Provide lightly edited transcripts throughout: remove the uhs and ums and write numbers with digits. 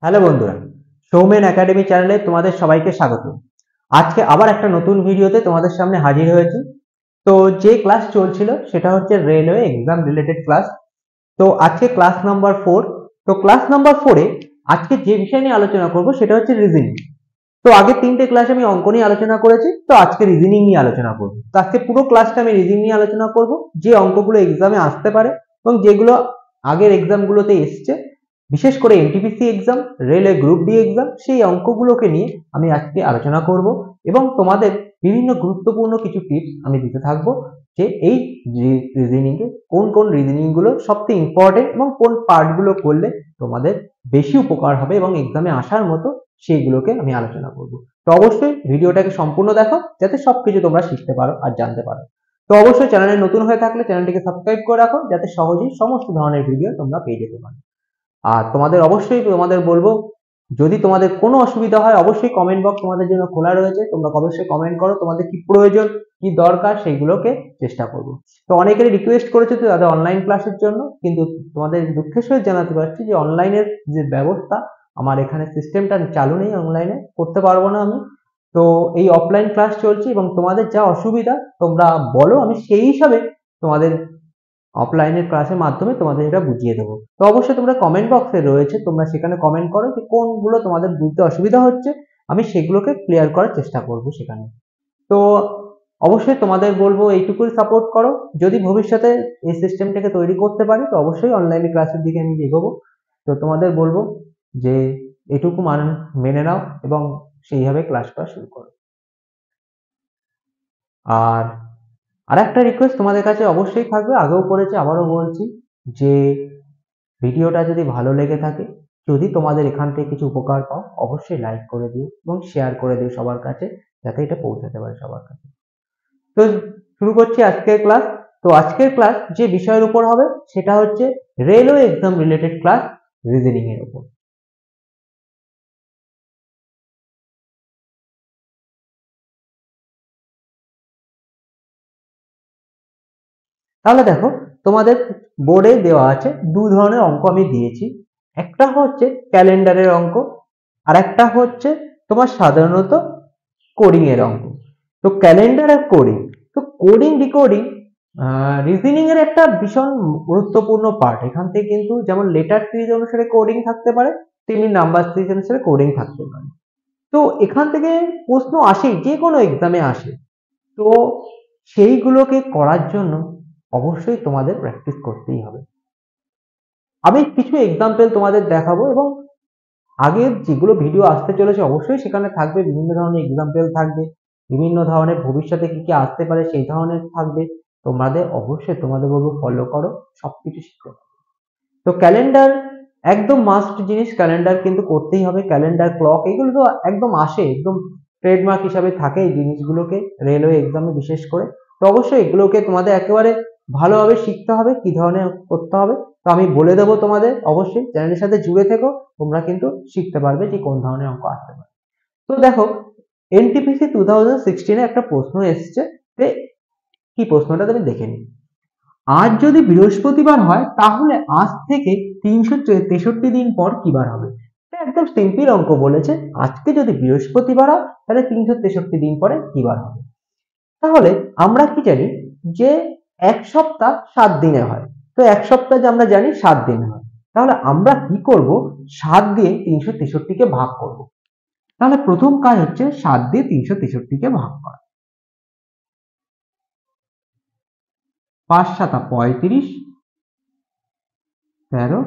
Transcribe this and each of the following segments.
Hello বন্ধুরা, Soumen academy চ্যানেলে তোমাদের সবাইকে স্বাগত। আজকে আবার একটা নতুন ভিডিওতে তোমাদের সামনে হাজির হয়েছি। তো যে ক্লাস চলছিল সেটা হচ্ছে রেলওয়ে এক্সাম রিলেটেড ক্লাস। তো আজকে ক্লাস নাম্বার 4। তো ক্লাস নাম্বার 4-এ আজকে যে বিষয় নিয়ে আলোচনা করব সেটা হচ্ছে রিজনিং। তো আগের 3টে ক্লাসে আমি অঙ্ক নিয়ে আলোচনা করেছি, তো আজকে রিজনিং নিয়ে আলোচনা করব। তো আজকে পুরো ক্লাসটা আমি রিজনিং নিয়ে আলোচনা করব, যে অঙ্কগুলো এক্সামে আসতে পারে এবং যেগুলো আগের এক্সামগুলোতে এসছে, বিশেষ করে NTPC exam, railway group D exam, সেই অঙ্কগুলোকে নিয়ে আমি আজকে আলোচনা করব এবং তোমাদের বিভিন্ন গুরুত্বপূর্ণ কিছু টিপস আমি দিতে থাকবো, যে এই রিজনিং এ কোন কোন রিজনিং গুলো সবথেকে ইম্পর্টেন্ট এবং কোন পার্ট গুলো করলে তোমাদের বেশি উপকার হবে এবং এক্সামে আসার মতো সেইগুলোকে আমি আলোচনা করব। তো অবশ্যই ভিডিওটাকে সম্পূর্ণ দেখো, যাতে সবকিছু তোমরা শিখতে পারো আর জানতে পারো। তো অবশ্যই চ্যানেলে নতুন হয়ে থাকলে চ্যানেলটিকে সাবস্ক্রাইব করে রাখো, যাতে সহজেই সমস্ত ধরনের ভিডিও তোমরা পেয়ে যেতে পারো। আর তোমাদের বলবো, যদি তোমাদের কোনো অসুবিধা হয় অবশ্যই কমেন্ট বক্স তোমাদের জন্য খোলা রয়েছে, তোমরা অবশ্যই কমেন্ট করো, তোমাদের কি প্রয়োজন কি দরকার সেইগুলোকে চেষ্টা করব। তো অনেকেরই রিকোয়েস্ট করেছে তো তাদের অনলাইন ক্লাসের জন্য, কিন্তু তোমাদের দুঃখের সহিত জানাতে পারছি যে অনলাইনের যে ব্যবস্থা, আমার এখানে সিস্টেমটা চালু নেই, অনলাইনে করতে পারবো না আমি। তো এই অফলাইন ক্লাস চলছে এবং তোমাদের যা অসুবিধা তোমরা বলো, আমি সেই হিসাবে তোমাদের অফলাইনের ক্লাসের মাধ্যমে তোমাদের এটা বুঝিয়ে দেবো। তো অবশ্যই তোমরা কমেন্ট বক্সে রয়েছে, তোমরা সেখানে কমেন্ট করো যে কোনগুলো তোমাদের বুঝতে অসুবিধা হচ্ছে, আমি সেগুলোকে ক্লিয়ার করার চেষ্টা করব সেখানে। তো অবশ্যই তোমাদের বলবো এইটুকুই সাপোর্ট করো। যদি ভবিষ্যতে এই সিস্টেমটাকে তৈরি করতে পারি তো অবশ্যই অনলাইনে ক্লাসের দিকে আমি এগোবো। তো তোমাদের বলবো যে এটুকু মেনে নাও এবং সেইভাবে ক্লাস করা শুরু করো। আর আরেকটা রিকোয়েস্ট তোমাদের কাছে অবশ্যই থাকবে, আগেও করেছি আবারও বলছি, যে ভিডিওটা যদি ভালো লেগে থাকে, যদি তোমাদের এখান থেকে কিছু উপকার পাও, অবশ্যই লাইক করে দিও এবং শেয়ার করে দিও সবার কাছে, যাতে এটা পৌঁছাতে পারে সবার কাছে। তো শুরু করছি আজকের ক্লাস। তো আজকের ক্লাস যে বিষয়ের উপর হবে সেটা হচ্ছে railway exam related class, reasoning এর উপর। তাহলে দেখো, তোমাদের বোর্ডে দেওয়া আছে দুই ধরনের অঙ্ক আমি দিয়েছি। একটা হচ্ছে ক্যালেন্ডারের অঙ্ক, আর একটা হচ্ছে তোমার সাধারণত কোডিং এর অঙ্ক। তো ক্যালেন্ডার আর কোডিং, তো কোডিং ডিকোডিং রিজনিং এর একটা ভীষণ গুরুত্বপূর্ণ পার্ট। এখান থেকে কিন্তু যেমন লেটার সিরিজ অনুসারে কোডিং থাকতে পারে, তেমনি নাম্বার সিরিজ অনুসারে কোডিং থাকতে পারে। তো এখান থেকে প্রশ্ন আসেই, যে কোনো এক্সামে আসে। তো সেইগুলোকে করার জন্য অবশ্যই তোমাদের প্র্যাকটিস করতেই হবে। আমি কিছু এক্সাম্পল তোমাদের দেখাবো এবং আগের যেগুলো ভিডিও আসতে চলেছে অবশ্যই সেখানে থাকবে, বিভিন্ন ধরনের এক্সাম্পল থাকবে, বিভিন্ন ধরনের ভবিষ্যতে কি কি আসতে পারে সেই ধরনের থাকবে। তোমাদের অবশ্যই তোমাদের বলবো ফলো করো, সবকিছু শিখো। তো ক্যালেন্ডার একদম মাস্ট জিনিস, ক্যালেন্ডার কিন্তু করতেই হবে। ক্যালেন্ডার, ক্লক, এগুলো তো একদম আসে, একদম ট্রেডমার্ক হিসাবে থাকে এই জিনিসগুলোকে রেলওয়ে এক্সামে বিশেষ করে। তো অবশ্যই এগুলোকে তোমাদের একেবারে ভালোভাবে শিখতে হবে কি ধরনের করতে হবে। তো আমি বলে দেবো তোমাদের, অবশ্যই চ্যানেলের সাথে জুড়ে থেকো, তোমরা কিন্তু শিখতে পারবে যে কোন ধরনের অঙ্ক আসতে পারে। তো দেখো, এনটিপিসি 2016 একটা প্রশ্ন এসছে, কি প্রশ্নটা তুমি দেখে নিই। আজ যদি বৃহস্পতিবার হয় তাহলে আজ থেকে 363 দিন পর কি বার হবে? একদম সিম্পল অঙ্ক বলেছে, আজকে যদি বৃহস্পতিবার হয় তাহলে 363 দিন পরে কি বার হবে। তাহলে আমরা কি জানি যে এক সপ্তাহ 7 দিনে হয়। তো এক সপ্তাহ যে আমরা জানি 7 দিনে হয়, তাহলে আমরা কি করব, 7 দিয়ে 363 কে ভাগ করব। তাহলে প্রথম কাজ হচ্ছে 7 দিয়ে 363 কে ভাগ করা। 5 7 35, 13,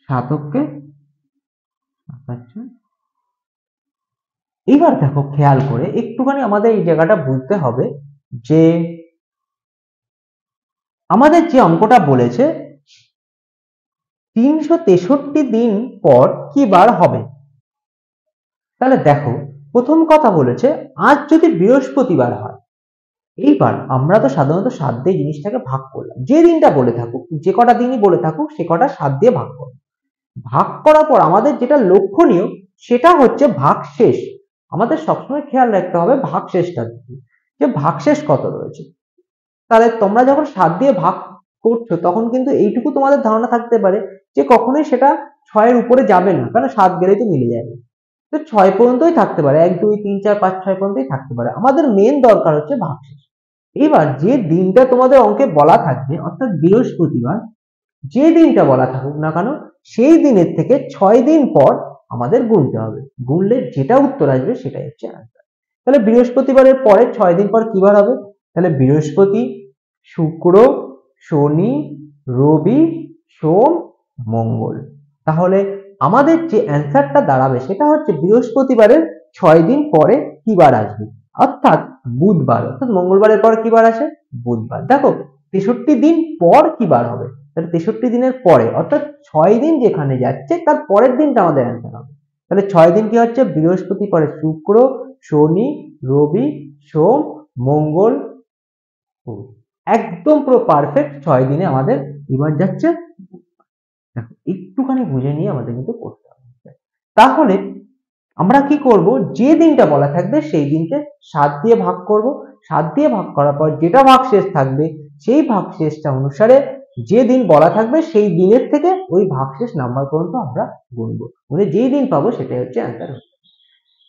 7 57। এবার দেখো, খেয়াল করে একটুখানি আমাদের এই জায়গাটা বুঝতে হবে যে আমাদের যে অঙ্কটা বলেছে 363 দিন পর কি বার হবে। তাহলে দেখো, প্রথম কথা বলেছে আজ যদি বৃহস্পতিবার হয়। এইবার আমরা তো সাধারণত 7 দিয়ে জিনিসটাকে ভাগ করলাম, যে দিনটা বলে থাকুক, যে কটা দিনই বলে থাকুক সে কটা 7 দিয়ে ভাগ করব। ভাগ করার পর আমাদের যেটা লক্ষণীয় সেটা হচ্ছে ভাগশেষ। আমাদের সবসময় খেয়াল রাখতে হবে ভাগশেষটা, যে ভাগশেষ কত রয়েছে। তাহলে তোমরা যখন 7 দিয়ে ভাগ করছো তখন কিন্তু এইটুকু তোমাদের ধারণা থাকতে পারে যে কখনোই সেটা 6 এর উপরে যাবে না, কারণ 7 গেলেই তো মিলে যাবে। তো 6 পর্যন্তই থাকতে পারে, 1 2 3 4 5 6 পর্যন্তই থাকতে পারে। আমাদের মেন দরকার হচ্ছে ভাগশেষ। এবার যে দিনটা তোমাদের অঙ্কে বলা থাকবে অর্থাৎ বৃহস্পতিবার, যে দিনটা বলা থাকুক না কেন সেই দিনের থেকে 6 দিন পর আমাদের গুনতে হবে। গুনলে যেটা উত্তর আসবে সেটাই হচ্ছে অ্যান্সার। তাহলে বৃহস্পতিবারের পরে 6 দিন পর কি বার হবে? তাহলে বৃহস্পতি, শুক্র, শনি, রবি, সোম, মঙ্গল। তাহলে আমাদের যে অ্যান্সারটা দাঁড়াবে সেটা হচ্ছে বৃহস্পতিবারের 6 দিন পরে কি বার আসবে, অর্থাৎ বুধবার। অর্থাৎ মঙ্গলবারের পর কি বার আসে? বুধবার। দেখো 63 দিন পর কি বার হবে, তাহলে 63 দিনের পরে, অর্থাৎ 6 দিন যেখানে যাচ্ছে তার পরের দিনটা আমাদের অ্যান্সার হবে। তাহলে 6 দিন কি হচ্ছে? বৃহস্পতি পরে শুক্র, শনি, রবি, সোম, মঙ্গল, বুধ। একদম পুরো পারফেক্ট 6 দিনে আমাদের এবার যাচ্ছে। দেখো একটুখানি বুঝে নিয়ে আমাদের কিন্তু করতে হবে। তাহলে আমরা কি করব, যে দিনটা বলা থাকবে সেই দিনকে 7 দিয়ে ভাগ করব। 7 দিয়ে ভাগ করার পর যেটা ভাগশেষ থাকবে সেই ভাগশেষটা অনুসারে যে দিন বলা থাকবে সেই দিনের থেকে ওই ভাগশেষ নাম্বার পর্যন্ত আমরা গুনবো, মানে যেই দিন পাবো সেটাই হচ্ছে অ্যান্সার।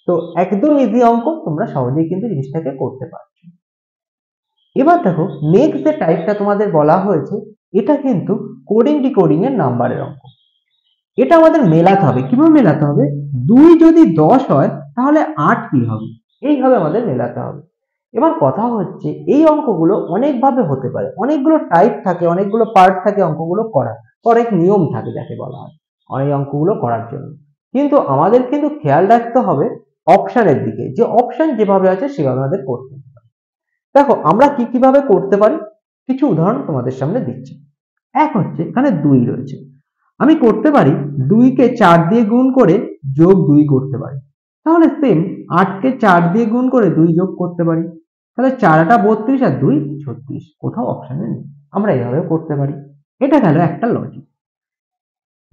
তো একদম ইজি অঙ্ক, তোমরা সহজেই কিন্তু জিনিসটাকে করতে পারছো। এবার দেখো নেক্সট যে টাইপটা তোমাদের বলা হয়েছে এটা কিন্তু কোডিং ডিকোডিং এর নাম্বারের অঙ্ক। এটা আমাদের মেলাতে হবে। কিভাবে মেলাতে হবে? 2 যদি 10 হয় তাহলে 8 কি হবে, এইভাবে আমাদের মেলাতে হবে। এবার কথা হচ্ছে এই অঙ্কগুলো অনেকভাবে হতে পারে, অনেকগুলো টাইপ থাকে, অনেকগুলো পার্ট থাকে অঙ্কগুলো করার, অনেক নিয়ম থাকে যাকে বলা হয় অনেক অঙ্কগুলো করার জন্য। কিন্তু আমাদের কিন্তু খেয়াল রাখতে হবে অপশনের দিকে, যে অপশন যেভাবে আছে সেভাবে আমাদের করতে হবে। দেখো আমরা কি কিভাবে করতে পারি, কিছু উদাহরণ তোমাদের সামনে দিচ্ছি। এক হচ্ছে এখানে 2 রয়েছে, আমি করতে পারি 2 কে 4 দিয়ে গুণ করে যোগ 2 করতে পারি। তাহলে সেম 8 কে 4 দিয়ে গুণ করে 2 যোগ করতে পারি। তাহলে 4টা 32 আর 2 36, কোথাও অপশনে নেই, আমরা এইভাবে করতে পারি। এটা গেল একটা লজিক।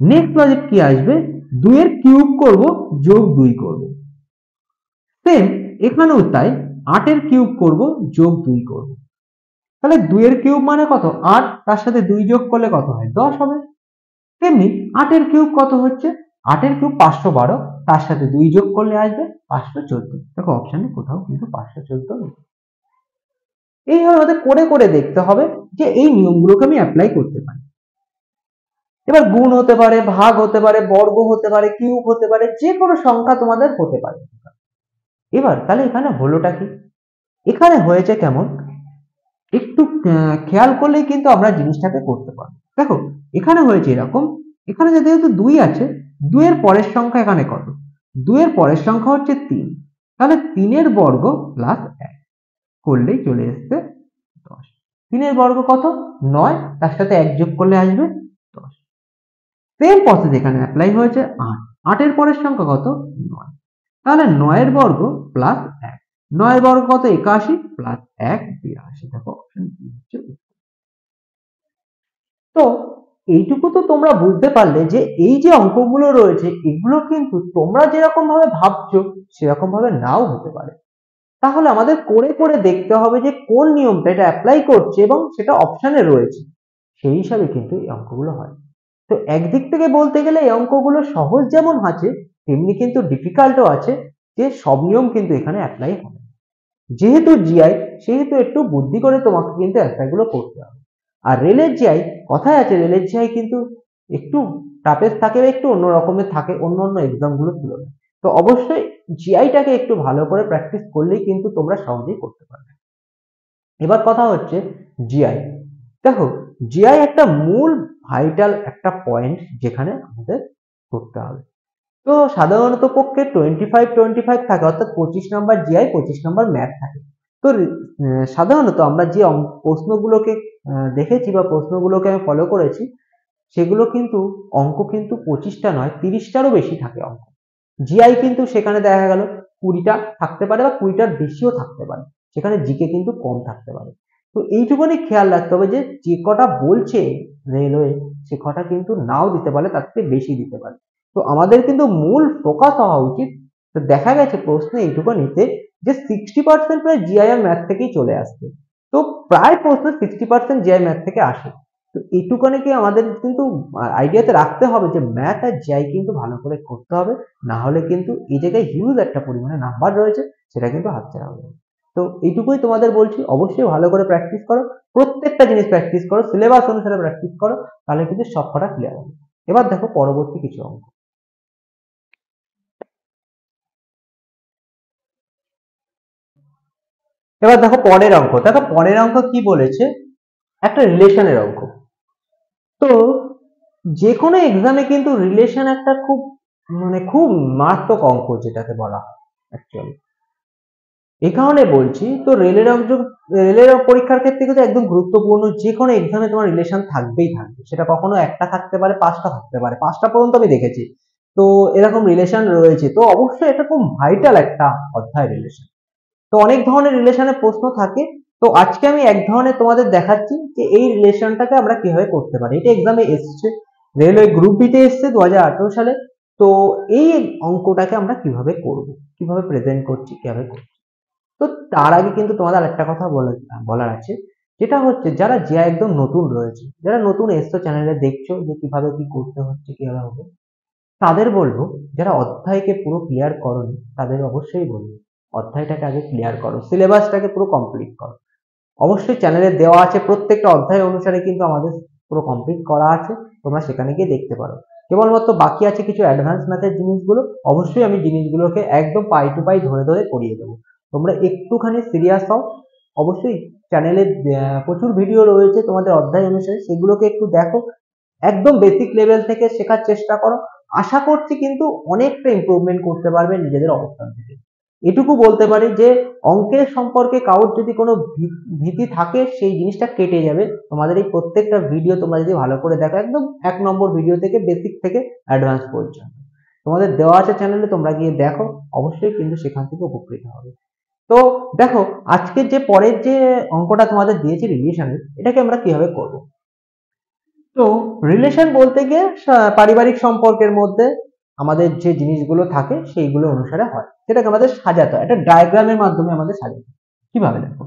নেক্সট লজিক কি আসবে? 2 এর কিউব করব যোগ 2 করব। সেম এখানেও তাই, 8 এর কিউব করব যোগ 2 করব। তাহলে 2 এর কিউব মানে কত? 8, তার সাথে 2 যোগ করলে কত হয়? 10 হবে। তেমনি 8 এর কিউব কত হচ্ছে? 8 এর কিউব 512, তার সাথে 2 যোগ করলে আসবে 514। দেখো অপশনে কোথাও কিন্তু 514 নেই। এইভাবে আমাদের করে করে দেখতে হবে যে এই নিয়মগুলোকে আমি অ্যাপ্লাই করতে পারি। এবার গুণ হতে পারে, ভাগ হতে পারে, বর্গ হতে পারে, কিউব হতে পারে, যে কোনো সংখ্যা তোমাদের হতে পারে। এবার তাহলে এখানে হলোটা কি? এখানে হয়েছে কেমন, একটু খেয়াল করলেই কিন্তু আমরা জিনিসটাকে করতে পারবো। দেখো এখানে হয়েছে এরকম, এখানে যেহেতু 2 আছে, 2 এর পরের সংখ্যা এখানে কত? 2 এর পরের সংখ্যা হচ্ছে 3, তাহলে 3 এর বর্গ প্লাস 1 করলেই চলে আসছে 10। 3 এর বর্গ কত? 9, তার সাথে 1 যোগ করলে আসবে 10। সেম প্রসেস এখানে অ্যাপ্লাই হয়েছে 8। 8 এর পরের সংখ্যা কত? 9, তাহলে 9 এর বর্গ প্লাস 1, 9 এর বর্গ কত? 81 প্লাস 1 82। দেখো অপশন বি হচ্ছে। তো এইটুকু তো তোমরা বুঝতে পারলে যে এই যে অঙ্কগুলো রয়েছে এগুলো কিন্তু তোমরা যেরকম ভাবে ভাবছো সেরকম ভাবে নাও হতে পারে। তাহলে আমাদের করে করে দেখতে হবে যে কোন নিয়মটা এটা অ্যাপ্লাই করছে এবং সেটা অপশনে রয়েছে, সেই হিসাবে কিন্তু এই অঙ্কগুলো হয়। তো একদিক থেকে বলতে গেলে এই অঙ্কগুলো সহজ যেমন আছে তেমনি কিন্তু ডিফিকাল্টও আছে, যে সব নিয়ম কিন্তু এখানে অ্যাপ্লাই হবে। যেহেতু জিআই সেহেতু একটু বুদ্ধি করে তোমাকে কিন্তু অ্যান্সারগুলো করতে হবে। আর রেলের জিআই, কথায় আছে রেলের জিআই কিন্তু একটু টাফেস্ট থাকে, একটু অন্য রকমের থাকে অন্য অন্য এক্সাম গুলোর তুলনায়। তো অবশ্যই জিআইটাকে একটু ভালো করে প্র্যাকটিস করলেই কিন্তু তোমরা সহজেই করতে পারবে। এবার কথা হচ্ছে জিআই। দেখো জিআই একটা মূল ভাইটাল একটা পয়েন্ট যেখানে আমাদের করতে হবে। তো সাধারণত পক্ষে 25 থাকে, অর্থাৎ 25 নাম্বার জিআই, 25 নাম্বার ম্যাথ থাকে। তো সাধারণত আমরা যে প্রশ্নগুলোকে দেখেছি বা প্রশ্নগুলোকে আমি ফলো করেছি সেগুলো কিন্তু অঙ্ক কিন্তু 25টা নয় 30টারও বেশি থাকে অঙ্ক। জিআই কিন্তু সেখানে দেখা গেল 20টা থাকতে পারে বা 20টার বেশিও থাকতে পারে, সেখানে জিকে কিন্তু কম থাকতে পারে। তো এইটুকুনি খেয়াল রাখতে হবে যে যে কটা বলছে রেলওয়ে সে কটা কিন্তু নাও দিতে পারে, তার থেকে বেশি দিতে পারে। তো আমাদের কিন্তু মূল ফোকাস হওয়া উচিত। তো দেখা গেছে প্রশ্ন এইটুকু নিতে যে 60% প্রায় জিআই আর ম্যাথ থেকেই চলে আসছে। তো প্রায় প্রশ্ন 60% জিআই ম্যাথ থেকে আসে। তো এইটুকানে কি আমাদের কিন্তু আইডিয়াতে রাখতে হবে যে ম্যাথ আর জিআই কিন্তু ভালো করে করতে হবে, না হলে কিন্তু এই জায়গায় হিউজ একটা পরিমাণে নাম্বার রয়েছে, সেটা কিন্তু হাতছাড়া হবে। তো এইটুকুই তোমাদের বলছি, অবশ্যই ভালো করে প্র্যাকটিস করো, প্রত্যেকটা জিনিস প্র্যাকটিস করো, সিলেবাস অনুসারে প্র্যাকটিস করো, তাহলে কিন্তু সবকটা ক্লিয়ার হবে। এবার দেখো পরবর্তী কিছু অঙ্ক। এবার দেখো পরের অঙ্ক। দেখো পরের অঙ্ক কি বলেছে, একটা রিলেশনের অঙ্ক। তো যে কোনো এক্সামে কিন্তু রিলেশন একটা খুব খুব মারাত্মক অঙ্ক যেটাকে বলা হয় অ্যাকচুয়ালি। এই কারণে বলছি, তো রেলের পরীক্ষার ক্ষেত্রে কিন্তু একদম গুরুত্বপূর্ণ, যে কোনো এক্সামে তোমার রিলেশন থাকবেই থাকবে, সেটা কখনো একটা থাকতে পারে, পাঁচটা থাকতে পারে, পাঁচটা পর্যন্ত আমি দেখেছি। তো এরকম রিলেশন রয়েছে, তো অবশ্যই এটা খুব ভাইটাল একটা অধ্যায় রিলেশন। তো অনেক ধরনের রিলেশনের প্রশ্ন থাকে, তো আজকে আমি এক ধরনের তোমাদের দেখাচ্ছি যে এই রিলেশনটাকে আমরা কিভাবে করতে পারি। এটা এক্সামে এসছে, রেলওয়ে গ্রুপ বি তে এসছে 2018 সালে। তো এই অঙ্কটাকে আমরা কিভাবে করব, কিভাবে প্রেজেন্ট করছি, কিভাবে করছি। তো তার আগে কিন্তু তোমাদের একটা কথা বলার আছে, যেটা হচ্ছে যারা যে একদম নতুন রয়েছে, যারা নতুন এসছো চ্যানেলে, দেখছো যে কিভাবে কি করতে হচ্ছে, কিভাবে হবে, তাদের বলবো, যারা অধ্যায়কে পুরো ক্লিয়ার করোনি তাদের অবশ্যই বলবো অধ্যায়টাকে আগে ক্লিয়ার করো, সিলেবাসটাকে পুরো কমপ্লিট করো। অবশ্যই চ্যানেলে দেওয়া আছে, প্রত্যেকটা অধ্যায় অনুসারে কিন্তু আমাদের পুরো কমপ্লিট করা আছে, তোমরা সেখানে গিয়ে দেখতে পারো। কেবলমাত্র বাকি আছে কিছু অ্যাডভান্স ম্যাথের জিনিসগুলো, অবশ্যই আমি জিনিসগুলোকে একদম পাই টু পাই ধরে ধরে করিয়ে দেবো। তোমরা একটুখানি সিরিয়াস হও, অবশ্যই চ্যানেলে প্রচুর ভিডিও রয়েছে তোমাদের অধ্যায় অনুসারে, সেগুলোকে একটু দেখো, একদম বেসিক লেভেল থেকে শেখার চেষ্টা করো। আশা করছি কিন্তু অনেকটা ইমপ্রুভমেন্ট করতে পারবে নিজেদের অবস্থান থেকে। এটুকু বলতে পারি যে অঙ্কের সম্পর্কে কারোর যদি কোনো ভীতি থাকে, সেই জিনিসটা কেটে যাবে তোমাদের এই প্রত্যেকটা ভিডিও তোমরা যদি ভালো করে দেখো, একদম 1 নম্বর ভিডিও থেকে বেসিক থেকে অ্যাডভান্স পর্যন্ত তোমাদের দেওয়া আছে চ্যানেলে, তোমরা গিয়ে দেখো, অবশ্যই কিন্তু সেখান থেকে উপকৃত হবে। তো দেখো আজকের যে পরের যে অঙ্কটা তোমাদের দিয়েছি রিলেশনের, এটাকে আমরা কিভাবে করব। তো রিলেশন বলতে গিয়ে পারিবারিক সম্পর্কের মধ্যে আমাদের যে জিনিসগুলো থাকে সেইগুলো অনুসারে হয়, সেটাকে আমাদের সাজাতে হয়, একটা ডায়াগ্রামের মাধ্যমে আমাদের সাজাতে হয়। কিভাবে দেখো,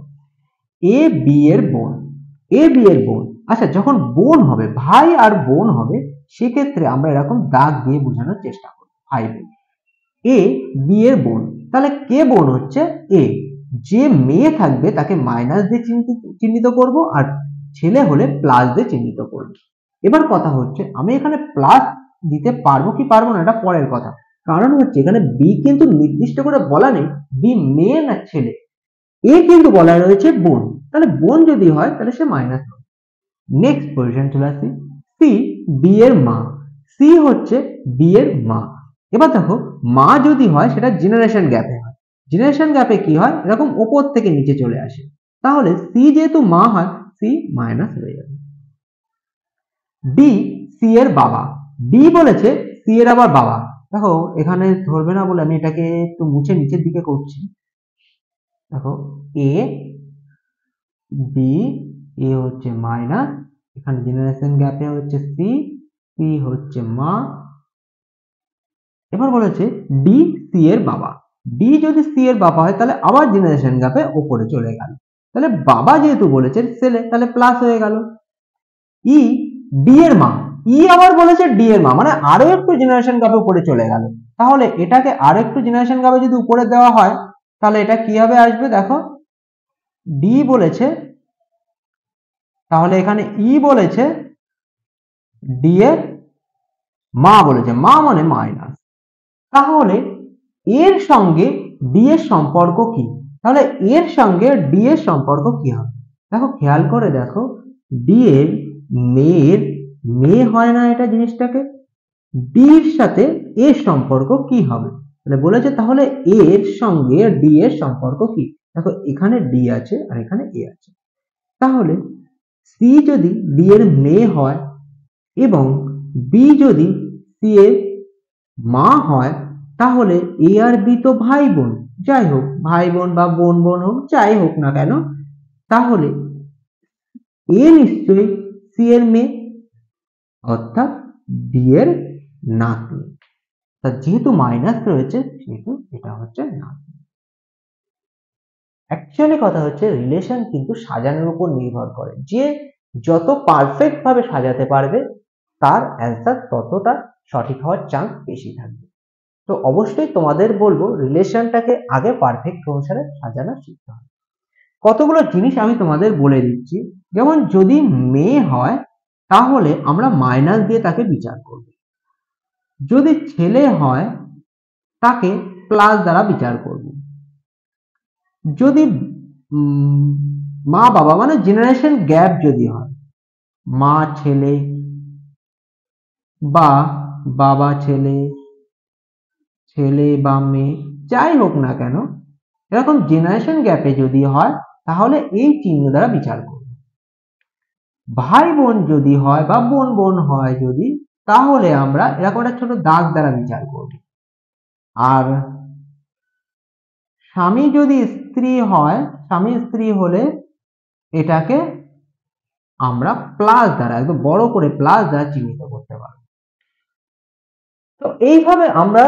এ বি এর বোন, এ বি এর বোন, আচ্ছা যখন বোন হবে, ভাই আর বোন হবে, সেক্ষেত্রে আমরা এরকম দাগ দিয়ে বোঝানোর চেষ্টা করি, ভাই বোন। এ বি এর বোন, তাহলে কে বোন হচ্ছে এ, যে মেয়ে থাকবে তাকে মাইনাস দিয়ে চিহ্নিত করব, আর ছেলে হলে প্লাস দিয়ে চিহ্নিত করব। এবার কথা হচ্ছে আমি এখানে প্লাস দিতে পারবো কি পারবো না, এটা পরের কথা। কারণ হচ্ছে এখানে বি কিন্তু নির্দিষ্ট করে বলা নেই বি মেয়ে না ছেলে, এ কিন্তু বলা রয়েছে বোন, তাহলে বোন যদি হয় তাহলে সে মাইনাস হবে। নেক্সট পজিশন চলে আসি, সি বি এর মা, সি হচ্ছে বি এর মা। এবার দেখো মা যদি হয় সেটা জেনারেশন গ্যাপে হয়, জেনারেশন গ্যাপে কি হয়, এরকম উপর থেকে নিচে চলে আসে, তাহলে সি যেহেতু মা হয়, সি মাইনাস হয়ে যাবে। ডি সি এর বাবা, ডি বলেছে সি এর আবার বাবা, দেখো এখানে ধরবে না বলে আমি এটাকে একটু মুছে নিচের দিকে করছি। দেখো এ বি, এ হচ্ছে মাইনাস, এখানে জেনারেশন গ্যাপে হচ্ছে সি, সি হচ্ছে মা। এবার বলেছে ডি সি এর বাবা, ডি যদি সি এর বাবা হয় তাহলে আবার জেনারেশন গ্যাপে উপরে চলে গেল, তাহলে বাবা যেহেতু বলেছে ছেলে, তাহলে প্লাস হয়ে গেল। ই ডি এর মা, ই আবার বলেছে ডি এর মা, মানে আরো একটু জেনারেশন গ্যাপে উপরে চলে গেল, তাহলে এটাকে আরো একটু জেনারেশন গ্যাপে যদি উপরে দেওয়া হয়, তাহলে এটা কিভাবে আসবে, দেখো ডি বলেছে, তাহলে এখানে ই বলেছে ডি এর মা বলেছে, মা মানে মাইনাস, তাহলে এর সঙ্গে ডি এর সম্পর্ক কি, তাহলে এর সঙ্গে ডি এর সম্পর্ক কি হবে, দেখো খেয়াল করে দেখো, ডি এর মেয়ের মেয়ে হয় না এটা জিনিসটাকে, ডি এর সাথে এর সম্পর্ক কি হবে, তাহলে বলেছে তাহলে এর সঙ্গে ডি এর সম্পর্ক কি, দেখো এখানে ডি আছে আর এখানে এ আছে, তাহলে সি যদি ডি এর মেয়ে হয় এবং বি যদি সি এর মা হয়, তাহলে এ আর বি তো ভাই বোন, যাই হোক ভাই বোন বা বোন বোন হোক যাই হোক না কেন, তাহলে এ নিশ্চয়ই সি এর মেয়ে, অর্থাৎ ডি এর নাতনি, তা যেহেতু মাইনাস রয়েছে সেহেতু এটা হচ্ছে নাতনি। অ্যাকচুয়ালি কথা হচ্ছে রিলেশন কিন্তু সাজানোর উপর নির্ভর করে, যে যত পারফেক্ট ভাবে সাজাতে পারবে তার অ্যান্সার ততটা সঠিক হওয়ার চান্স বেশি থাকবে। তো অবশ্যই তোমাদের বলবো রিলেশনটাকে আগে পারফেক্ট অনুসারে সাজানো শিখতে হবে। কতগুলো জিনিস আমি তোমাদের বলে দিচ্ছি। যেমন যদি মেয়ে হয় তাহলে আমরা মাইনাস দিয়ে তাকে বিচার করব, যদি ছেলে হয় তাকে প্লাস দ্বারা বিচার করব, যদি মা বাবা মানে জেনারেশন গ্যাপ যদি হয়, মা ছেলে বা বাবা ছেলে, ছেলে বা মেয়ে যাই হোক না কেন, এরকম জেনারেশন গ্যাপে যদি হয় তাহলে এই চিহ্ন দ্বারা বিচার করব। ভাই বোন যদি হয় বা বোন বোন হয় যদি, তাহলে আমরা এরকম একটা ছোট দাগ দ্বারা বিচার করব। আর স্বামী যদি স্ত্রী হয়, স্বামী স্ত্রী হলে এটাকে আমরা প্লাস দ্বারা, একদম বড় করে প্লাস দ্বারা চিহ্নিত করতে পারব। তো এইভাবে আমরা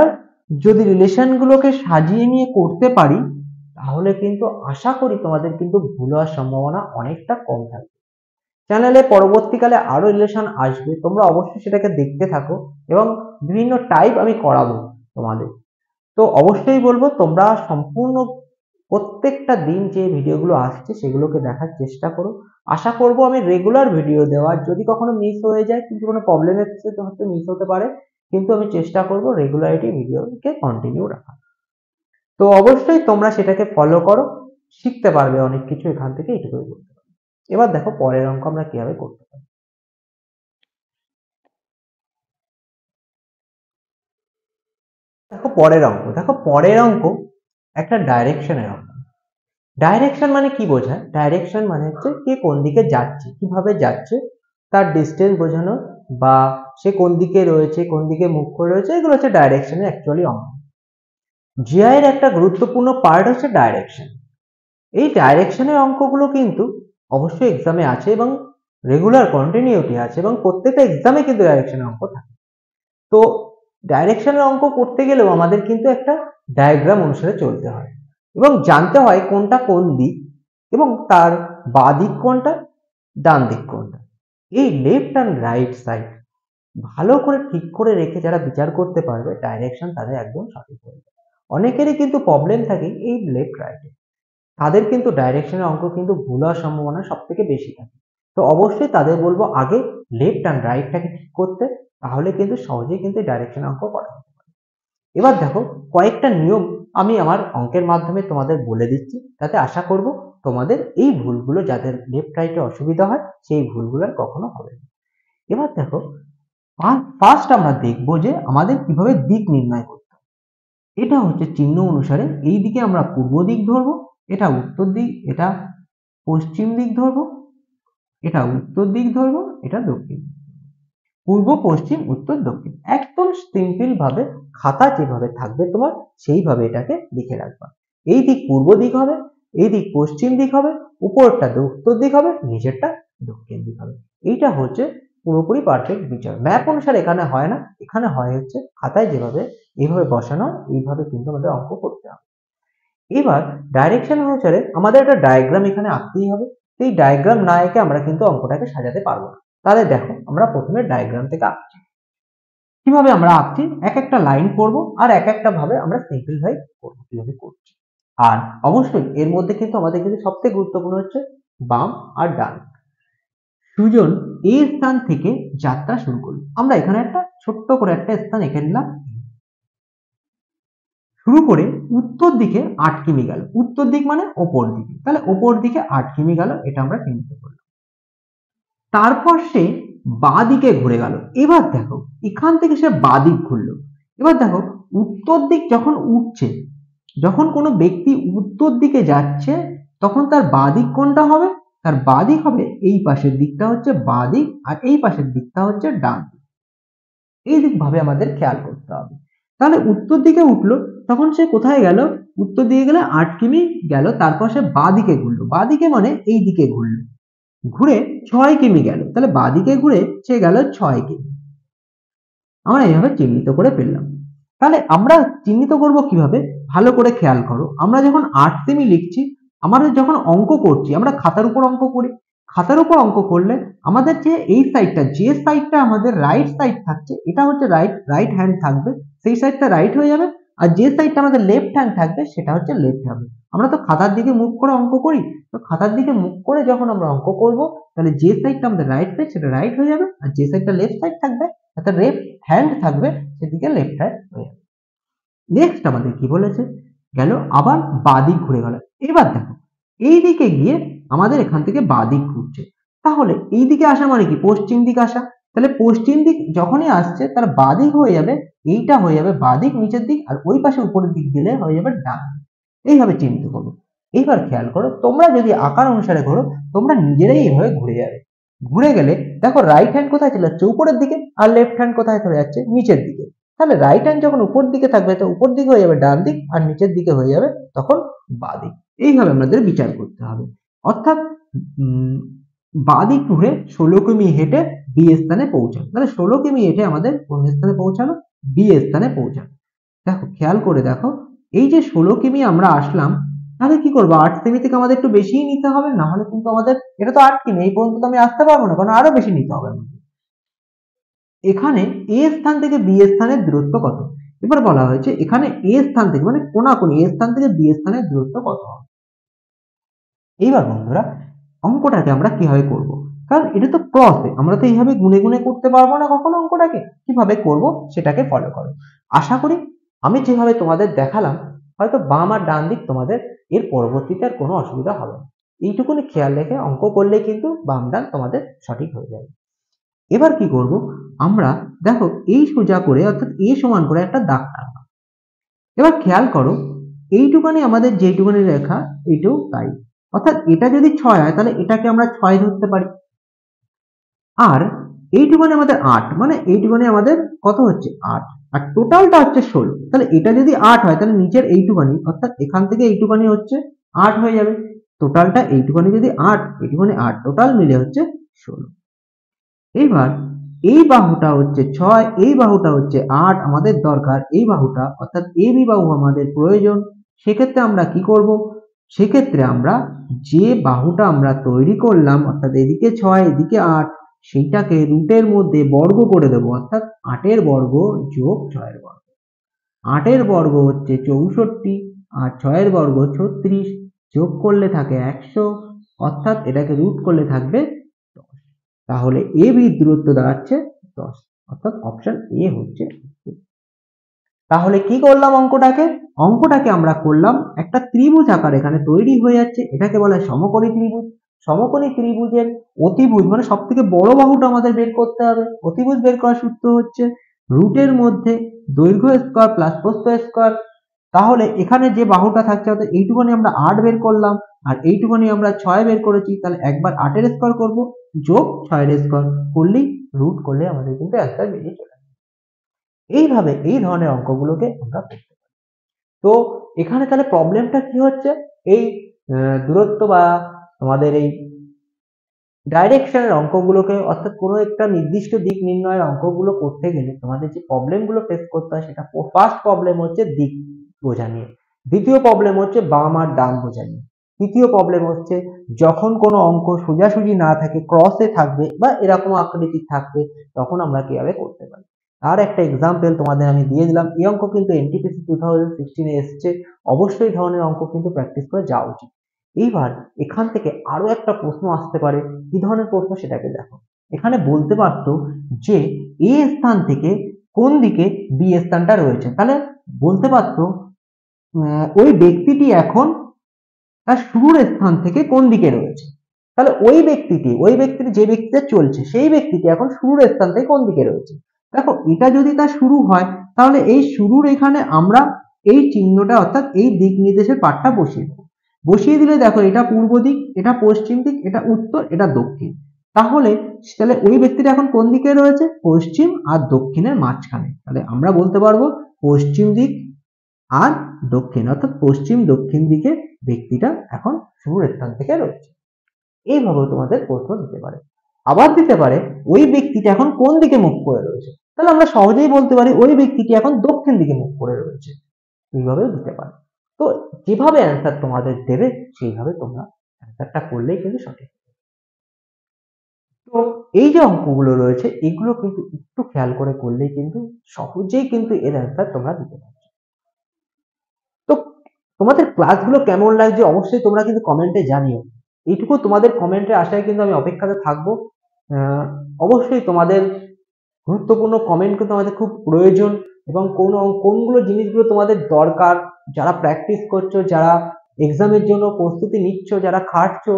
যদি রিলেশন গুলোকে সাজিয়ে নিয়ে করতে পারি তাহলে কিন্তু আশা করি তোমাদের কিন্তু ভুল হওয়ার সম্ভাবনা অনেকটা কম থাকবে। চ্যানেলে পরবর্তীকালে আরো রিলেশন আসবে, তোমরা অবশ্যই সেটাকে দেখতে থাকো এবং বিভিন্ন টাইপ আমি করাবো তোমাদের। তো অবশ্যই বলবো তোমরা সম্পূর্ণ প্রত্যেকটা দিন যে ভিডিওগুলো আসছে সেগুলোকে দেখার চেষ্টা করো। আশা করব আমি রেগুলার ভিডিও দেওয়ার, যদি কখনো মিস হয়ে যায় কিন্তু কোনো প্রবলেমের ক্ষেত্রে হয়তো মিস হতে পারে, কিন্তু আমি চেষ্টা করব রেগুলারিটি ভিডিওকে কন্টিনিউ রাখা। তো অবশ্যই তোমরা সেটাকে ফলো করো, শিখতে পারবে অনেক কিছু এখান থেকে, এটুকুই বলতে পারি। এবার দেখো পরের অঙ্ক আমরা কিভাবে করতে পারি। দেখো পরের অঙ্ক একটা ডাইরেকশনের অঙ্ক। ডাইরেকশন মানে কি বোঝায়? ডাইরেকশন মানে হচ্ছে কে কোন দিকে যাচ্ছে, কিভাবে যাচ্ছে তার ডিস্টেন্স বোঝানো, বা সে কোন দিকে রয়েছে, কোন দিকে মুখ করে রয়েছে, এগুলো হচ্ছে ডাইরেকশনের অ্যাকচুয়ালি অঙ্ক। জিআই এর একটা গুরুত্বপূর্ণ পার্ট হচ্ছে ডাইরেকশন। এই ডাইরেকশনের অঙ্কগুলো কিন্তু অবশ্যই এক্সামে আছে এবং রেগুলার কন্টিনিউটি আছে এবং প্রত্যেকটা এক্সামে কিন্তু ডাইরেকশনের অঙ্ক থাকে। তো ডাইরেকশনের অঙ্ক করতে গেলেও আমাদের কিন্তু একটা ডায়াগ্রাম অনুসারে চলতে হয় এবং জানতে হয় কোনটা কোন দিক এবং তার বাঁ দিক কোনটা, ডান দিক কোনটা। এই লেফট অ্যান্ড রাইট সাইড ভালো করে ঠিক করে রেখে যারা বিচার করতে পারবে ডাইরেকশন তাদের একদম সঠিক হয়ে যাবে। অনেকেরই কিন্তু প্রবলেম থাকে এই লেফট রাইটে, তাদের কিন্তু ডাইরেকশনের অঙ্ক কিন্তু ভুল হওয়ার সম্ভাবনা সব থেকে বেশি থাকে। তো অবশ্যই তাদের বলবো আগে লেফট অ্যান্ড রাইটটাকে ঠিক করতে, তাহলে কিন্তু সহজেই কিন্তু ডাইরেকশন অঙ্ক করা যেতে পারে। এবার দেখো কয়েকটা নিয়ম আমি আমার অঙ্কের মাধ্যমে তোমাদের বলে দিচ্ছি, তাতে আশা করব তোমাদের এই ভুলগুলো, যাদের লেফট রাইটে অসুবিধা হয় সেই ভুলগুলো আর কখনো হবে না। এবার দেখো ফার্স্ট আমরা দেখবো যে আমাদের কিভাবে দিক নির্ণয় করতে হবে। এটা হচ্ছে চিহ্ন অনুসারে, এই দিকে আমরা পূর্ব দিক ধরবো, এটা উত্তর দিক, এটা পশ্চিম দিক ধরবো, এটা উত্তর দিক ধরবো, এটা দক্ষিণ, পূর্ব পশ্চিম উত্তর দক্ষিণ। একদম সিম্পল ভাবে খাতা যেভাবে থাকবে তোমার সেইভাবে এটাকে লিখে রাখবা। এই দিক পূর্ব দিক হবে, এই দিক পশ্চিম দিক হবে, উপরটা উত্তর দিক হবে, নিচেরটা দক্ষিণ দিক হবে। এইটা হচ্ছে পুরোপুরি পারফেক্ট বিচার। ম্যাপ অনুসারে এখানে হয় না, এখানে হয় হচ্ছে খাতায় যেভাবে এইভাবে বসানো এইভাবে কিন্তু আমাদের অঙ্ক করতে হবে। এবার ডাইরেকশন অনুসারে আমাদের একটা ডায়াগ্রাম এখানে আঁকতেই হবে। এই ডায়াগ্রাম না এঁকে আমরা কিন্তু অঙ্কটাকে সাজাতে পারবো না। তাহলে দেখো আমরা প্রথমে ডায়াগ্রাম থেকে আঁকছি। কিভাবে আমরা আঁকছি, এক একটা লাইন করব আর এক একটা ভাবে আমরা সিম্পলিফাই করবো কিভাবে করছি। আর অবশ্যই এর মধ্যে কিন্তু আমাদের কিন্তু সবথেকে গুরুত্বপূর্ণ হচ্ছে বাম আর ডান। সুজন এই স্থান থেকে যাত্রা শুরু করলো, আমরা এখানে একটা ছোট্ট করে একটা স্থান এঁকে নিলাম, শুরু করে উত্তর দিকে 8 কিমি গেল, উত্তর দিক মানে ওপর দিকে, তাহলে ওপর দিকে 8 কিমি গেল, এটা আমরা চিহ্নিত করলাম। তারপর সে বাঁ দিকে ঘুরে গেল। এবার দেখো এখান থেকে সে বাঁ দিক ঘুরলো। এবার দেখো উত্তর দিক যখন উঠছে, যখন কোনো ব্যক্তি উত্তর দিকে যাচ্ছে তখন তার বাঁ দিক কোনটা হবে? তার বাঁ দিক হবে এই পাশের দিকটা হচ্ছে বাঁ দিক আর এই পাশের দিকটা হচ্ছে ডান দিক। এই দিক ভাবে আমাদের খেয়াল করতে হবে। তাহলে উত্তর দিকে উঠলো, তখন সে কোথায় গেল? উত্তর দিকে গেলে 8 কিমি গেল, তারপর সে বাঁ দিকে ঘুরলো, বাঁ দিকে মানে এই দিকে ঘুরলো, ঘুরে 6 কিমি গেল, তাহলে বাঁ দিকে ঘুরে সে গেল 6 কিমি। আমরা এইভাবে চিহ্নিত করে ফেললাম। তাহলে আমরা চিহ্নিত করব কিভাবে, ভালো করে খেয়াল করো। আমরা যখন 8 কিমি লিখছি, আমাদের যখন অঙ্ক করছি, আমরা খাতার উপর অঙ্ক করি, খাতার উপর অঙ্ক করলে আমাদের যে এই সাইডটা, যে সাইডটা আমাদের রাইট সাইড থাকছে, এটা হচ্ছে রাইট হ্যান্ড থাকবে, সেই সাইডটা রাইট হয়ে যাবে। আর যে সাইডটা আমাদের লেফট হ্যান্ড থাকবে সেটা হচ্ছে লেফট হবে। আমরা তো খাতার দিকে মুখ করে অঙ্ক করি, তো খাতার দিকে মুখ করে যখন আমরা অঙ্ক করব, তাহলে যে সাইডটা আমাদের রাইট সাইড সেটা রাইট হয়ে যাবে, আর যে সাইডটা লেফট সাইড থাকবে অর্থাৎ লেফট হ্যান্ড থাকবে সেদিকে লেফট হ্যান্ড হয়ে যাবে। নেক্সট আমাদের কি বলেছে, গেল আবার বাদিক ঘুরে গেল। এবার দেখো এই দিকে গিয়ে আমাদের এখান থেকে বাদিক ঘুরছে, তাহলে এই দিকে আসা মানে কি পশ্চিম দিক আসা, তাহলে পশ্চিম দিক যখনই আসছে তার বাদিক হয়ে যাবে, এইটা হয়ে যাবে বাদিক নিচের দিক, আর ওই পাশে উপরের দিক গেলে হয়ে যাবে ডান দিক। এইভাবে চিন্তা করবো। এইবার খেয়াল করো, তোমরা যদি আকার অনুসারে ঘোরো তোমরা নিজেরাই এইভাবে ঘুরে যাবে। ঘুরে গেলে দেখো রাইট হ্যান্ড কোথায় চলে যাচ্ছে, উপরের দিকে, আর লেফট হ্যান্ড কোথায় চলে যাচ্ছে, নিচের দিকে। তাহলে রাইট হ্যান্ড যখন উপর দিকে থাকবে তো উপর দিকে হয়ে যাবে ডান দিক, আর নিচের দিকে হয়ে যাবে তখন বাঁ দিক। এইভাবে আমাদের বিচার করতে হবে। অর্থাৎ বাঁ দিক ঘুরে 16 কিমি হেঁটে বি স্থানে পৌঁছানো, তাহলে 16 কিমি হেঁটে আমাদের কোন স্থানে পৌঁছানো, বি স্থানে পৌঁছানো। দেখো খেয়াল করে দেখো, এই যে 16 কিমি আমরা আসলাম, তাহলে কি করবো 8 কিমি থেকে আমাদের একটু বেশিই নিতে হবে, না হলে কিন্তু আমাদের, এটা তো 8 কিমি, এই পর্যন্ত তো আমি আসতে পারবো না, কারণ আরো বেশি নিতে হবে আমাদের। এখানে এ স্থান থেকে বি স্থানের দূরত্ব কত, এবার বলা হয়েছে এখানে এ স্থান থেকে মানে কোনাকুনি এ স্থান থেকে বি স্থানের দূরত্ব কত হবে। এইবার বন্ধুরা অঙ্কটাকে আমরা কিভাবে করব, কারণ এটা তো ক্রসে, আমরা তো এইভাবে গুনে গুনে করতে পারবো না কখনো। অঙ্কটাকে কিভাবে করব সেটাকে ফলো করো। আশা করি আমি যেভাবে তোমাদের দেখালাম হয়তো বাম আর ডান দিক তোমাদের এর পরবর্তীতে আর কোনো অসুবিধা হবে না। এইটুকুনি খেয়াল রেখে অঙ্ক করলে কিন্তু বাম ডান তোমাদের সঠিক হয়ে যাবে। এবার কি করব, আমরা দেখো এই সোজা করে অর্থাৎ এ সমান করে একটা দাগ টানলাম। এবার খেয়াল করো এইটুকানি আমাদের যেইটুকানি রেখা এটাও তাই, অর্থাৎ এটা যদি 6 হয় তাহলে এটাকে আমরা 6 ধরতে পারি। আর এইটুকানি আমাদের 8, মানে এইটুকানি আমাদের কত হচ্ছে 8, আর টোটালটা হচ্ছে 16। তাহলে এটা যদি 8 হয় তাহলে নিচের এইটুকানি অর্থাৎ এখান থেকে এইটুকানি হচ্ছে 8 হয়ে যাবে। টোটালটা এইটুকানি যদি 8, এইটুকানি 8, টোটাল মিলে হচ্ছে 16। এইবার এই বাহুটা হচ্ছে 6, এই বাহুটা হচ্ছে 8, আমাদের দরকার এই বাহুটা অর্থাৎ এ বি বাহু আমাদের প্রয়োজন। সেক্ষেত্রে আমরা কি করব, সেক্ষেত্রে আমরা যে বাহুটা আমরা তৈরি করলাম অর্থাৎ এদিকে 6 এদিকে 8, সেইটাকে রুটের মধ্যে বর্গ করে দেবো, অর্থাৎ 8 এর বর্গ যোগ 6 এর বর্গ। 8 এর বর্গ হচ্ছে 64 আর 6 এর বর্গ 36, যোগ করলে থাকে 100, অর্থাৎ এটাকে রুট করলে থাকবে 10। তাহলে এ বি দূরত্ব দাঁড়াচ্ছে 10, অর্থাৎ অপশন এ হচ্ছে। তাহলে কি করলাম, অঙ্কটাকে আমরা করলাম একটা ত্রিভুজ আকার এখানে তৈরি হয়ে যাচ্ছে, এটাকে বলা হয় সমকোণী ত্রিভুজ। সমকোণী ত্রিভুজের অতিভুজ মানে সব থেকে বড় বাহুটা আমাদের বের করতে হবে। অতিভুজ বের করার সূত্র হচ্ছে রুটের মধ্যে দৈর্ঘ্য স্কয়ার প্লাস প্রস্থ স্কয়ার। তাহলে এখানে যে বাহুটা থাকছে অর্থাৎ এইটুকুনি আমরা 8 বের করলাম, আর এইটুকুনি আমরা 6 বের করেছি, তাহলে একবার 8 এর স্কয়ার করব যোগ 6 এর স্কয়ার করলেই, রুট করলে আমাদের কিন্তু অ্যান্সার বেরিয়ে চলে আসবে। এইভাবে এই ধরনের অঙ্কগুলোকে আমরা করতে পারি। তো এখানে তাহলে প্রবলেমটা কি হচ্ছে, এই দূরত্ব বা তোমাদের এই ডাইরেকশনের অঙ্কগুলোকে অর্থাৎ কোনো একটা নির্দিষ্ট দিক নির্ণয়ের অঙ্কগুলো করতে গেলে তোমাদের যে প্রবলেমগুলো ফেস করতে হয়, সেটা ফার্স্ট প্রবলেম হচ্ছে দিক বোঝা নিয়ে, দ্বিতীয় প্রবলেম হচ্ছে বাম আর ডান বোঝা নিয়ে, তৃতীয় প্রবলেম হচ্ছে যখন কোনো অঙ্ক সোজাসুজি না থাকে ক্রসে থাকবে বা এরকম আকৃতি থাকবে তখন আমরা কিভাবে করতে পারি। আর একটা এক্সাম্পল তোমাদের আমি দিয়ে দিলাম, এই অঙ্ক কিন্তু এনটিপিসি 2016 এ এসছে, অবশ্যই এই ধরনের অঙ্ক কিন্তু প্র্যাকটিস করে যাওয়া উচিত। এইবার এখান থেকে আরো একটা প্রশ্ন আসতে পারে, কি ধরনের প্রশ্ন সেটাকে দেখো। এখানে বলতে পারতো যে এ স্থান থেকে কোন দিকে বি স্থানটা রয়েছে, তাহলে বলতে পারতো ওই ব্যক্তিটি এখন তার শুরুর স্থান থেকে কোন দিকে রয়েছে। তাহলে ওই ব্যক্তিটি যে ব্যক্তিটা চলছে সেই ব্যক্তিটি এখন শুরুর স্থান থেকে কোন দিকে রয়েছে। দেখো এটা যদি তার শুরু হয় তাহলে এই শুরুর এখানে আমরা এই চিহ্নটা অর্থাৎ এই দিক নির্দেশের পাঠটা বসিয়ে দেবো। বসিয়ে দিলে দেখো এটা পূর্ব দিক, এটা পশ্চিম দিক, এটা উত্তর, এটা দক্ষিণ। তাহলে ওই ব্যক্তিটা এখন কোন দিকে রয়েছে, পশ্চিম আর দক্ষিণের মাঝখানে। তাহলে আমরা বলতে পারবো পশ্চিম দিক আর দক্ষিণ, অর্থাৎ পশ্চিম দক্ষিণ দিকে ব্যক্তিটা এখন শুরুর স্থান থেকে রয়েছে। এইভাবেও তোমাদের প্রশ্ন দিতে পারে। আবার দিতে পারে ওই ব্যক্তিটা এখন কোন দিকে মুখ করে রয়েছে, তাহলে আমরা সহজেই বলতে পারি ওই ব্যক্তিটি এখন দক্ষিণ দিকে মুখ করে রয়েছে। এইভাবেও দিতে পারে। তো যেভাবে অ্যান্সার তোমাদের দেবে সেইভাবে তোমরা অ্যান্সারটা করলেই কিন্তু সঠিক। তো এই যে অঙ্কগুলো রয়েছে এগুলো কিন্তু একটু খেয়াল করে করলেই কিন্তু সহজেই কিন্তু এর অ্যান্সার তোমরা দিতে পারবে। তো তোমাদের ক্লাসগুলো কেমন লাগছে অবশ্যই তোমরা কিন্তু কমেন্টে জানিও। এইটুকু তোমাদের কমেন্টের আশায় কিন্তু আমি অপেক্ষাতে থাকবো। আহ, অবশ্যই তোমাদের গুরুত্বপূর্ণ কমেন্ট কিন্তু আমাদের খুব প্রয়োজন, এবং কোনগুলো জিনিসগুলো তোমাদের দরকার, যারা প্র্যাকটিস করছো, যারা এক্সামের জন্য প্রস্তুতি নিচ্ছ, যারা খাটছো,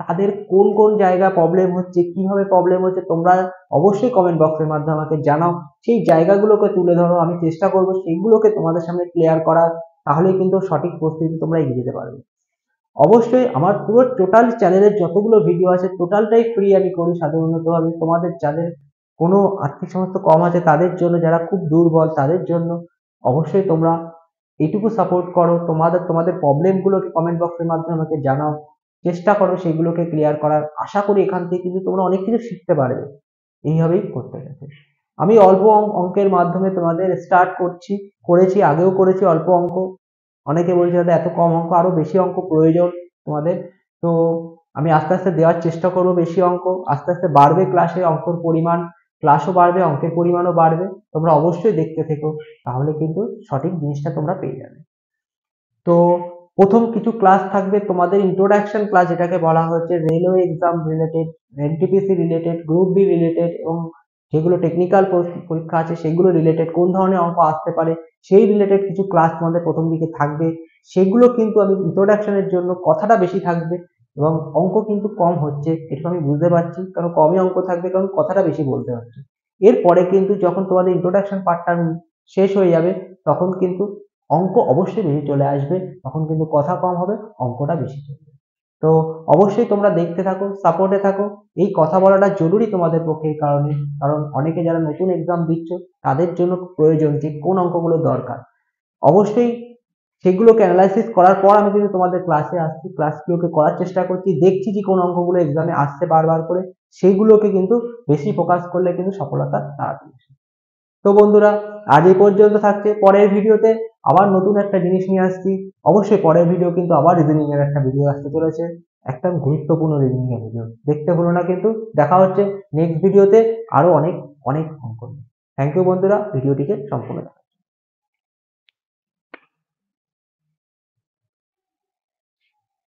তাদের কোন কোন জায়গা প্রবলেম হচ্ছে, কিভাবে প্রবলেম হচ্ছে, তোমরা অবশ্যই কমেন্ট বক্সের মাধ্যমে আমাকে জানাও। সেই জায়গাগুলোকে তুলে ধরো, আমি চেষ্টা করবো সেইগুলোকে তোমাদের সামনে ক্লিয়ার করার। তাহলে কিন্তু সঠিক প্রস্তুতি তোমরা এগিয়ে যেতে পারবে। অবশ্যই আমার পুরো টোটাল চ্যানেলের যতগুলো ভিডিও আছে টোটালটাই ফ্রি আমি করি সাধারণতভাবে, তোমাদের যাদের কোনো আর্থিক সামর্থ্য কম আছে তাদের জন্য, যারা খুব দুর্বল তাদের জন্য। অবশ্যই তোমরা এইটুকু সাপোর্ট করো, তোমাদের প্রবলেমগুলোকে কমেন্ট বক্সের মাধ্যমে আমাকে জানাও, চেষ্টা করো সেগুলোকে ক্লিয়ার করার। আশা করি এখান থেকে কিন্তু তোমরা অনেক কিছু শিখতে পারবে। এইভাবেই করতে থাকো। আমি অল্প অঙ্কের মাধ্যমে তোমাদের স্টার্ট করেছি, আগেও করেছি অল্প অঙ্ক। অনেকে বলছে দাদা এত কম অঙ্ক, আরো বেশি অঙ্ক প্রয়োজন তোমাদের। তো আমি আস্তে আস্তে দেওয়ার চেষ্টা করব বেশি অঙ্ক, আস্তে আস্তে বাড়বে ক্লাসে অঙ্কর পরিমাণ, ক্লাসও বাড়বে, অঙ্কের পরিমাণও বাড়বে। তোমরা অবশ্যই দেখতে থেকো, তাহলে কিন্তু সঠিক জিনিসটা তোমরা পেয়ে যাবে। তো প্রথম কিছু ক্লাস থাকবে তোমাদের ইন্ট্রোডাকশন ক্লাস, যেটাকে বলা হচ্ছে railway exam related, NTPC related, group be related, এবং যেগুলো টেকনিক্যাল পরীক্ষা আছে সেগুলো রিলেটেড কোন ধরনের অঙ্ক আসতে পারে সেই রিলেটেড কিছু ক্লাস তোমাদের প্রথম দিকে থাকবে। সেগুলো কিন্তু আমি ইন্ট্রোডাকশনের জন্য কথাটা বেশি থাকবে, এবং অঙ্ক কিন্তু কম হচ্ছে এটা আমি বুঝতে পারছি, কারণ কমই অঙ্ক থাকবে কারণ কথাটা বেশি বলতে হচ্ছে। এরপরে কিন্তু যখন তোমাদের ইন্ট্রোডাকশন পার্টটা শেষ হয়ে যাবে তখন কিন্তু অঙ্ক অবশ্যই বেশি চলে আসবে, তখন কিন্তু কথা কম হবে, অঙ্কটা বেশি চলবে। তো অবশ্যই তোমরা দেখতে থাকো, সাপোর্টে থাকো। এই কথা বলাটা জরুরি তোমাদের পক্ষে, এই কারণে কারণ অনেকে যারা নতুন এক্সাম দিচ্ছ তাদের জন্য প্রয়োজন যে কোন অঙ্কগুলো দরকার। অবশ্যই সেগুলোকে অ্যানালাইসিস করার পর আমি কিন্তু তোমাদের ক্লাসে আসছি, ক্লাসগুলোকে করার চেষ্টা করছি, দেখছি যে কোন অঙ্কগুলো এক্সামে আসছে বারবার করে, সেইগুলোকে কিন্তু বেশি ফোকাস করলে কিন্তু সফলতা তাড়াতাড়ি আসে। তো বন্ধুরা, আজ এই পর্যন্ত থাকছে। পরের ভিডিওতে আবার নতুন একটা জিনিস নিয়ে আসছি। অবশ্যই পরের ভিডিও কিন্তু আবার রিজনিং এর একটা ভিডিও আসতে চলেছে, একটা গুরুত্বপূর্ণ রিজনিং এর ভিডিও, দেখতে ভুলো না কিন্তু। দেখা হচ্ছে নেক্সট ভিডিওতে আরো অনেক অনেক অঙ্ক নিয়ে। থ্যাংক ইউ বন্ধুরা, ভিডিওটিকে সম্পূর্ণ